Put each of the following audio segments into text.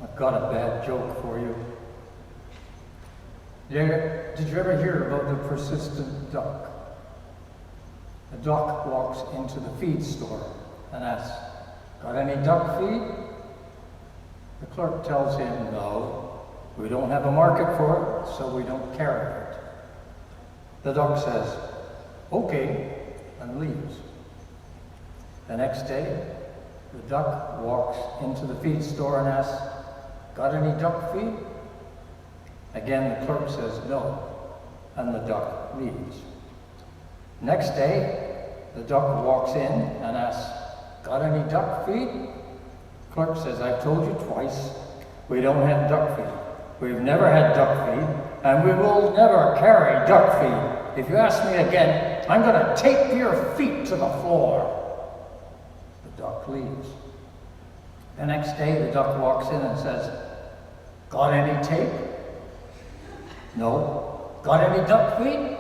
I've got a bad joke for you. Did you ever hear about the persistent duck? A duck walks into the feed store and asks, "Got any duck feed?" The clerk tells him, "No, we don't have a market for it, so we don't carry it." The duck says, "Okay," and leaves. The next day, the duck walks into the feed store and asks, "Got any duck feed?" Again, the clerk says no, and the duck leaves. Next day, the duck walks in and asks, "Got any duck feed?" Clerk says, "I've told you twice, we don't have duck feed. We've never had duck feed, and we will never carry duck feed. If you ask me again, I'm going to tape your feet to the floor." The duck leaves. The next day, the duck walks in and says, "Got any tape?" "No." "Got any duck feed?"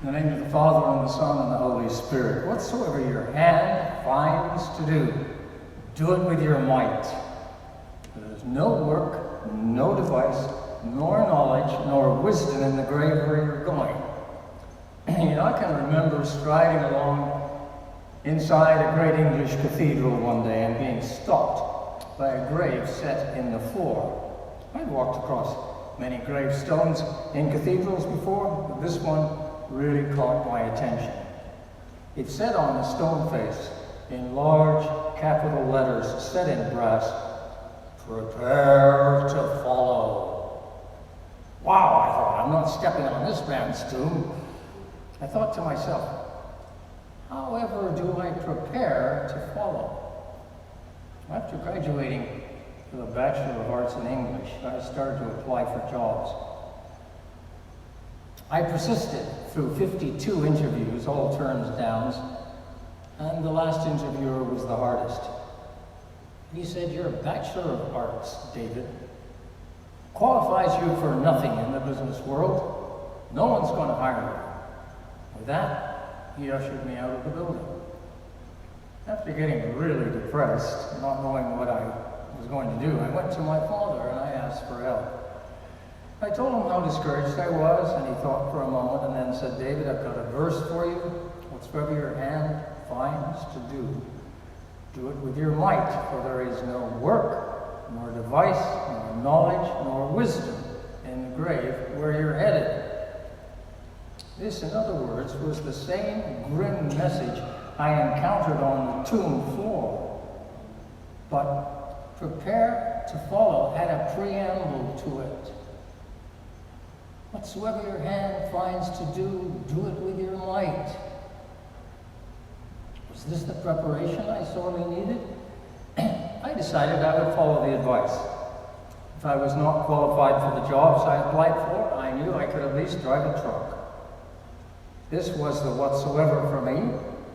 In the name of the Father, and the Son, and the Holy Spirit, whatsoever your hand finds to do, do it with your might. There is no work, no device, nor knowledge, nor wisdom in the grave where you're going. You know, I can remember striding along inside a great English cathedral one day and being stopped by a grave set in the floor. I'd walked across many gravestones in cathedrals before, but this one really caught my attention. It said on the stone face, in large capital letters set in brass, "Prepare to follow." Wow, I thought, I'm not stepping on this man's tomb. I thought to myself, however do I prepare to follow? After graduating with a Bachelor of Arts in English, I started to apply for jobs. I persisted through 52 interviews, all turns downs, and the last interviewer was the hardest. He said, "You're a Bachelor of Arts, David. Qualifies you for nothing in the business world. No one's going to hire you." With that, he ushered me out of the building. After getting really depressed, not knowing what I was going to do, I went to my father and I asked for help. I told him how discouraged I was, and he thought for a moment and then said, "David, I've got a verse for you. Whatsoever your hand finds to do, do it with your might, for there is no work, nor device, nor knowledge, nor wisdom in the grave where you're headed." This, in other words, was the same grim message I encountered on the tomb floor. But prepare to follow had a preamble to it. Whatsoever your hand finds to do, do it with your might. Was this the preparation I sorely needed? I decided I would follow the advice. If I was not qualified for the jobs I applied for, I knew I could at least drive a truck. This was the whatsoever for me,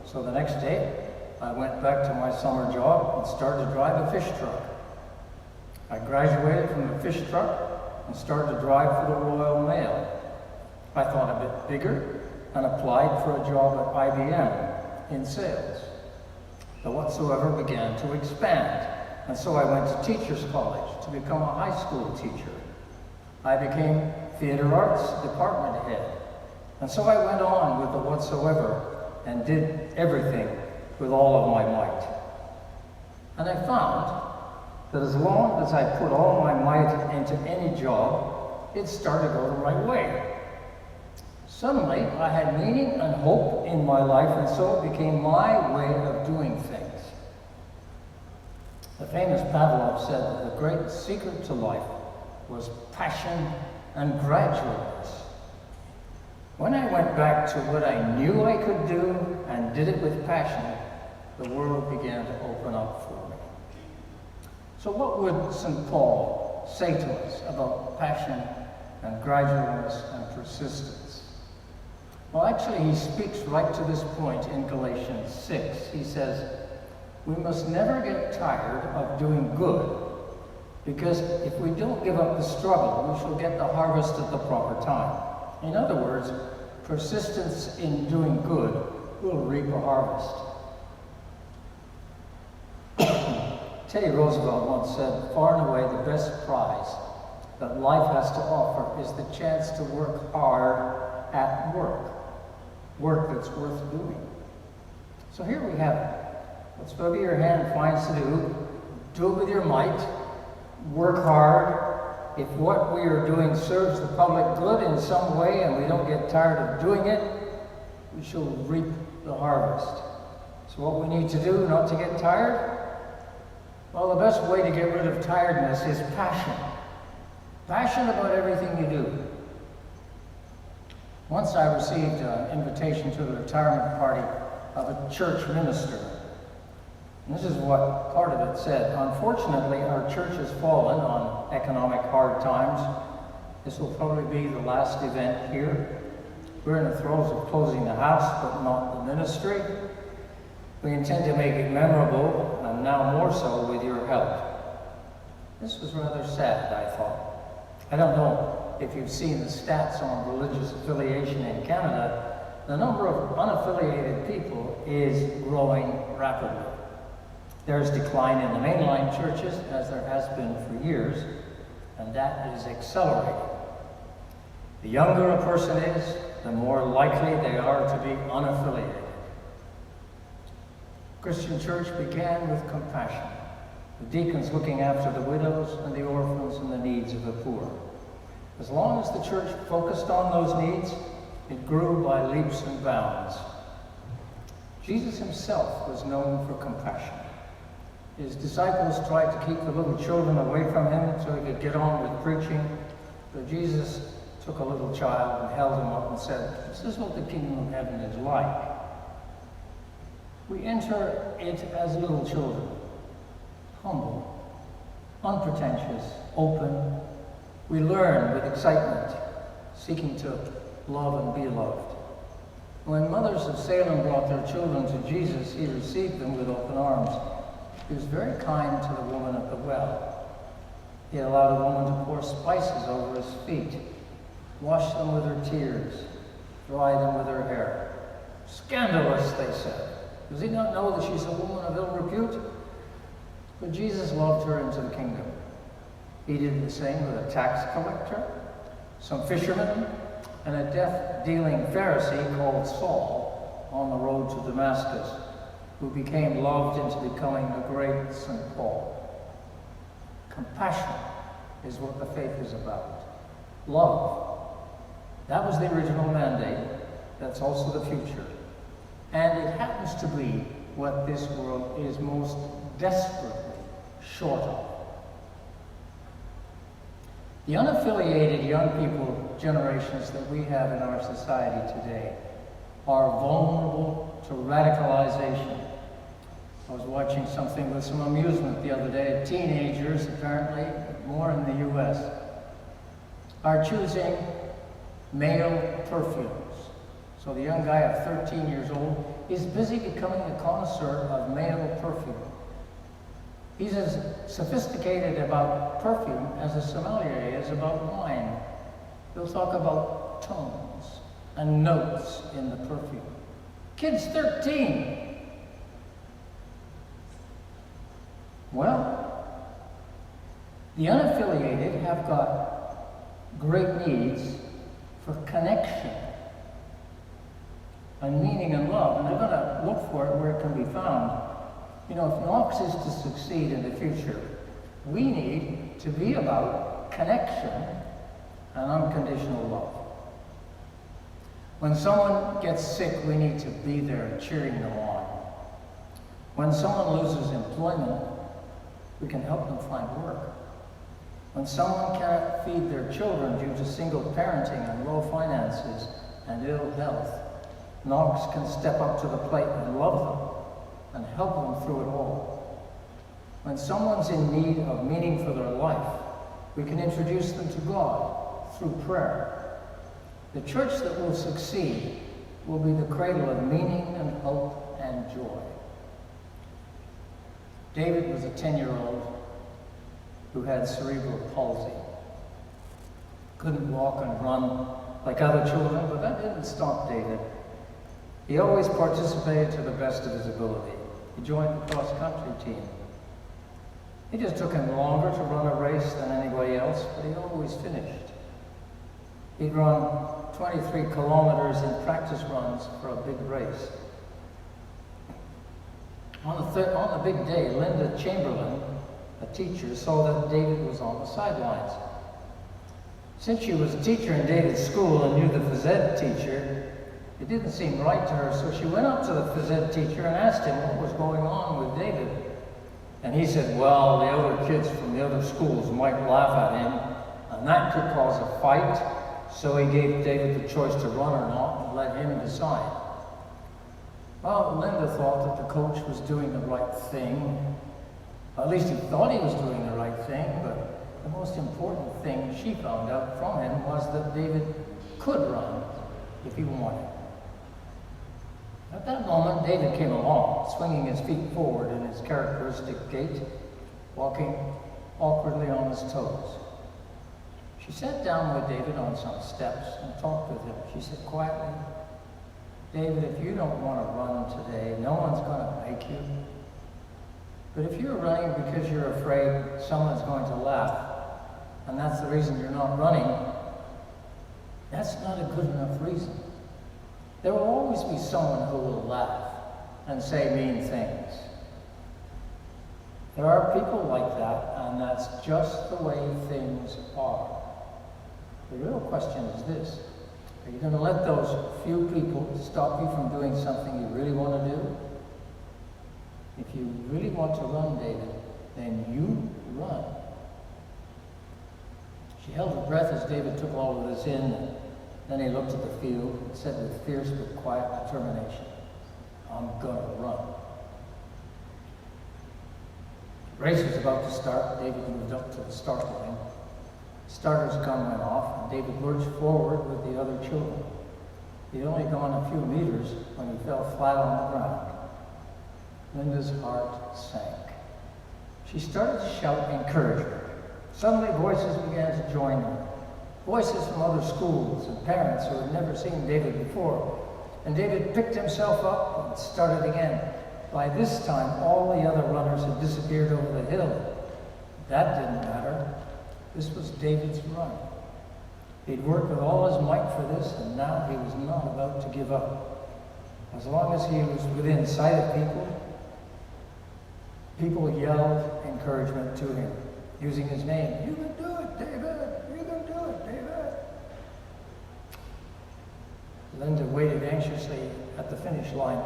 so the next day I went back to my summer job and started to drive a fish truck. I graduated from the fish truck and started to drive for the Royal Mail. I thought a bit bigger and applied for a job at IBM in sales. The whatsoever began to expand, and so I went to Teachers College to become a high school teacher. I became theater arts department head, and so I went on with the whatsoever and did everything with all of my might. And I found that as long as I put all my might into any job, it started to go the right way. Suddenly, I had meaning and hope in my life, and so it became my way of doing things. The famous Pavlov said that the great secret to life was passion and gradualness. When I went back to what I knew I could do and did it with passion, the world began to open up for me. So what would St. Paul say to us about passion and gradualness and persistence? Well, actually, he speaks right to this point in Galatians 6. He says, we must never get tired of doing good, because if we don't give up the struggle, we shall get the harvest at the proper time. In other words, persistence in doing good will reap a harvest. Teddy Roosevelt once said, far and away the best prize that life has to offer is the chance to work hard at work that's worth doing. So here we have it. Whatsoever your hand finds to do it with your might, work hard. If what we are doing serves the public good in some way and we don't get tired of doing it, we shall reap the harvest. So what we need to do not to get tired? Well, the best way to get rid of tiredness is passion. Passion about everything you do. Once I received an invitation to the retirement party of a church minister. And this is what part of it said. Unfortunately, our church has fallen on economic hard times. This will probably be the last event here. We're in the throes of closing the house, but not the ministry. We intend to make it memorable, and now more so with your help. This was rather sad, I thought. I don't know if you've seen the stats on religious affiliation in Canada. The number of unaffiliated people is growing rapidly. There's decline in the mainline churches, as there has been for years, and that is accelerating. The younger a person is, the more likely they are to be unaffiliated. Christian church began with compassion, the deacons looking after the widows and the orphans and the needs of the poor. As long as the church focused on those needs, it grew by leaps and bounds. Jesus himself was known for compassion. His disciples tried to keep the little children away from him so he could get on with preaching, but Jesus took a little child and held him up and said, "This is what the kingdom of heaven is like." We enter it as little children, humble, unpretentious, open. We learn with excitement, seeking to love and be loved. When mothers of Salem brought their children to Jesus, he received them with open arms. He was very kind to the woman at the well. He allowed a woman to pour spices over his feet, wash them with her tears, dry them with her hair. Scandalous, they said. Does he not know that she's a woman of ill repute? But Jesus loved her into the kingdom. He did the same with a tax collector, some fishermen, and a death-dealing Pharisee called Saul on the road to Damascus, who became loved into becoming the great St. Paul. Compassion is what the faith is about. Love. That was the original mandate. That's also the future. And it happens to be what this world is most desperately short of. The unaffiliated young people generations that we have in our society today are vulnerable to radicalization. I was watching something with some amusement the other day. Teenagers, apparently, more in the US, are choosing male perfumes. So the young guy of 13 years old is busy becoming a connoisseur of male perfume. He's as sophisticated about perfume as a sommelier is about wine. He'll talk about tones and notes in the perfume. Kid's 13. Well, the unaffiliated have got great needs for connection and meaning and love, and they're going to look for it where it can be found. You know, if Knox is to succeed in the future, we need to be about connection and unconditional love. When someone gets sick, we need to be there cheering them on. When someone loses employment, we can help them find work. When someone cannot feed their children due to single parenting and low finances and ill health, Knox can step up to the plate and love them and help them through it all. When someone's in need of meaning for their life, we can introduce them to God through prayer. The church that will succeed will be the cradle of meaning and hope and joy. David was a 10-year-old who had cerebral palsy. Couldn't walk and run like other children, but that didn't stop David. He always participated to the best of his ability. He joined the cross-country team. It just took him longer to run a race than anybody else, but he always finished. He'd run 23 kilometers in practice runs for a big race. On the big day, Linda Chamberlain, a teacher, saw that David was on the sidelines. Since she was a teacher in David's school and knew the phys ed teacher, it didn't seem right to her, so she went up to the phys ed teacher and asked him what was going on with David. And he said, well, the other kids from the other schools might laugh at him, and that could cause a fight, so he gave David the choice to run or not and let him decide. Well, Linda thought that the coach was doing the right thing. At least he thought he was doing the right thing, but the most important thing she found out from him was that David could run if he wanted. At that moment, David came along, swinging his feet forward in his characteristic gait, walking awkwardly on his toes. She sat down with David on some steps and talked with him. She said quietly, David, if you don't want to run today, no one's going to make you. But if you're running because you're afraid someone's going to laugh, and that's the reason you're not running, that's not a good enough reason. There will always be someone who will laugh and say mean things. There are people like that, and that's just the way things are. The real question is this: are you going to let those few people stop you from doing something you really want to do? If you really want to run, David, then you run. She held her breath as David took all of this in. Then he looked at the field and said with fierce but quiet determination, I'm going to run. The race was about to start. David moved up to the start line. The starter's gun went off, and David lurched forward with the other children. He'd only gone a few meters when he fell flat on the ground. Linda's heart sank. She started to shout encouragement. Suddenly voices began to join her. Voices from other schools and parents who had never seen David before. And David picked himself up and started again. By this time, all the other runners had disappeared over the hill. That didn't matter. This was David's run. He'd worked with all his might for this, and now he was not about to give up. As long as he was within sight of people, people yelled encouragement to him, using his name. You can do it, David! You can do it, David! Linda waited anxiously at the finish line,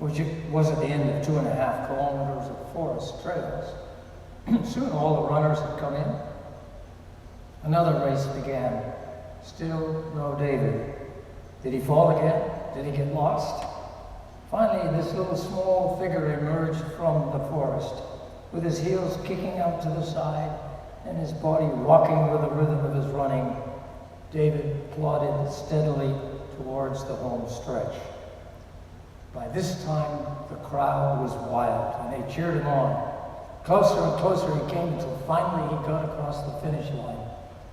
which was at the end of 2.5 kilometers of forest trails. Soon all the runners had come in. Another race began. Still no David. Did he fall again? Did he get lost? Finally, this little small figure emerged from the forest, with his heels kicking out to the side and his body rocking with the rhythm of his running. David plodded steadily towards the home stretch. By this time, the crowd was wild, and they cheered him on. Closer and closer he came until finally he got across the finish line,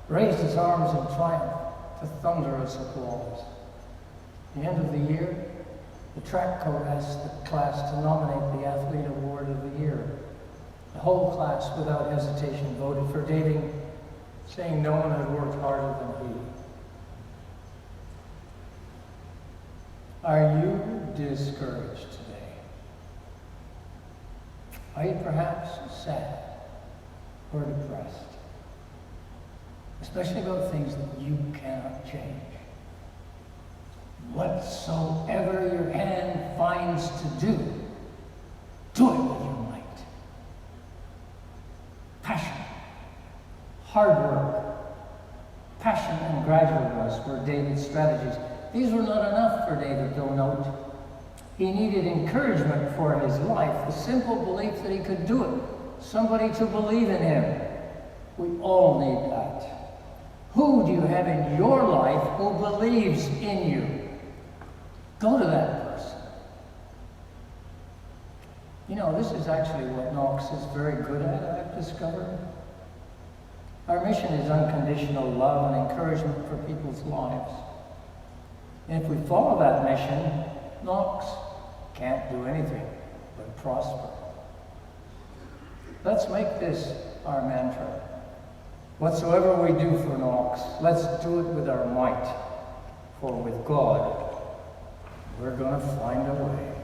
raised his arms in triumph to thunderous applause. At the end of the year, the track coach asked the class to nominate the Athlete Award of the Year. The whole class, without hesitation, voted for David, saying no one had worked harder than he. Are you discouraged today? Are you perhaps sad or depressed? Especially about things that you cannot change. Whatsoever your hand finds to do, do it with your might. Passion, hard work, passion and graduateness were David's strategies. These were not enough for David, though note. He needed encouragement for his life, the simple belief that he could do it, somebody to believe in him. We all need that. Who do you have in your life who believes in you? Go to that person. You know, this is actually what Knox is very good at, I've discovered. Our mission is unconditional love and encouragement for people's lives. And if we follow that mission, Knox can't do anything but prosper. Let's make this our mantra. Whatsoever we do for Knox, let's do it with our might. For with God, we're going to find a way.